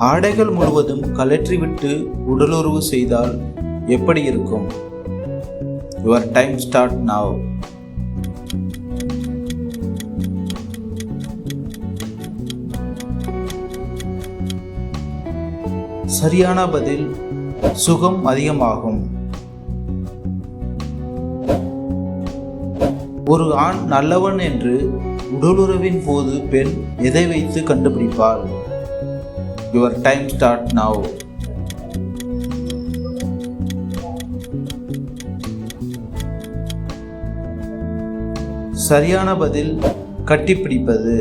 ஆடைகள் முழுவதும் கழற்றிவிட்டு உடலுறவு செய்தால் எப்படி இருக்கும்? Your time start now. சரியான பதில் சுகம் அதிகமாகும். ஒரு ஆண் நல்லவன் என்று உடலுறவின் போது பெண் எதை வைத்து கண்டுபிடிப்பாள்? Your time start now. சரியான பதில் கட்டிப்பிடிப்பது.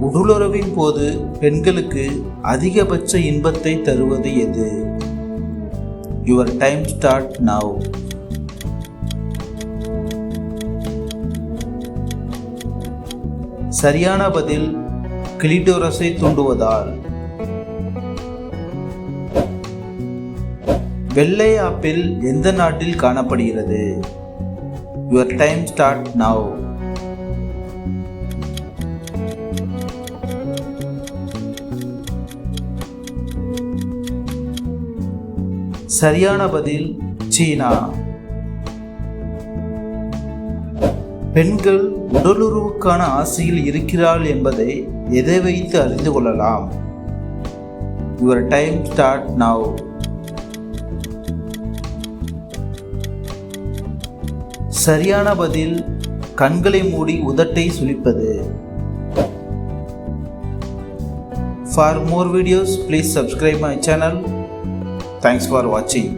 உடலுறவின் போது பெண்களுக்கு அதிகபட்ச இன்பத்தை தருவது எது? Your time start now. சரியான பதில் கிளிட்டோரஸை தூண்டுவதால். வெள்ளை ஆப்பிள் எந்த நாட்டில் காணப்படுகிறது? Your time start now. சரியான பதில் சீனா. பெண்கள் உடலுறவுக்கான ஆசையில் இருக்கிறாள் என்பதை எதை வைத்து அறிந்து கொள்ளலாம்? Your time start now. சரியான பதில் கண்களை மூடி உதட்டை சுளிப்பது. For more videos, please subscribe my channel. Thanks for watching.